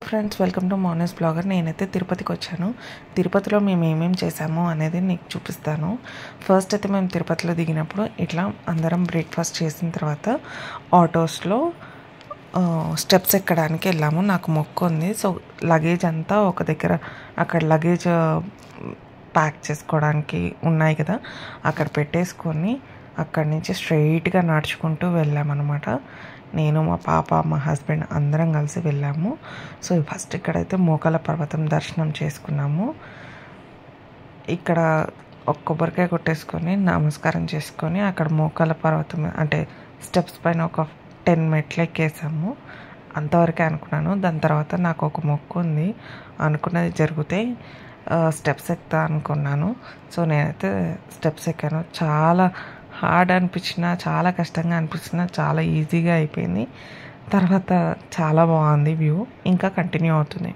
Friends, welcome to మోనస్ blogger. నేనైతే తిరుపతికి వచ్చాను. తిరుపతిలో మేము ఏమేమి చేసామో అనేది నీకు చూపిస్తాను. ఫస్ట్ అయితే మేము తిరుపతిలో దిగినప్పుడు ఇట్లా అందరం బ్రేక్ఫాస్ట్ చేసిన తర్వాత ఆటోస్లో స్టెప్స్ ఎక్కడానికి వెళ్ళాము. నాకు మొక్కు ఉంది. సో లగేజ్ అంతా ఒక దగ్గర అక్కడ లగేజ్ ప్యాక్ చేసుకోవడానికి ఉన్నాయి కదా, అక్కడ పెట్టేసుకొని అక్కడి నుంచి స్ట్రైట్గా నడుచుకుంటూ వెళ్ళామన్నమాట. నేను, మా పాప, మా హస్బెండ్ అందరం కలిసి వెళ్ళాము. సో ఫస్ట్ ఇక్కడైతే మోకాల పర్వతం దర్శనం చేసుకున్నాము. ఇక్కడ ఒక కొబ్బరికాయ కొట్టేసుకొని నమస్కారం చేసుకొని అక్కడ మోకాల పర్వతం అంటే స్టెప్స్ పైన ఒక 10 మెట్లు ఎక్కేసాము. అంతవరకే అనుకున్నాను. దాని తర్వాత నాకు ఒక మొక్కు ఉంది, అనుకున్నది జరిగితే స్టెప్స్ ఎక్కుతా అనుకున్నాను. సో నేనైతే స్టెప్స్ ఎక్కాను. చాలా హార్డ్ అనిపించిన, చాలా కష్టంగా అనిపించిన, చాలా ఈజీగా అయిపోయింది. తర్వాత చాలా బాగుంది వ్యూ. ఇంకా కంటిన్యూ అవుతుంది.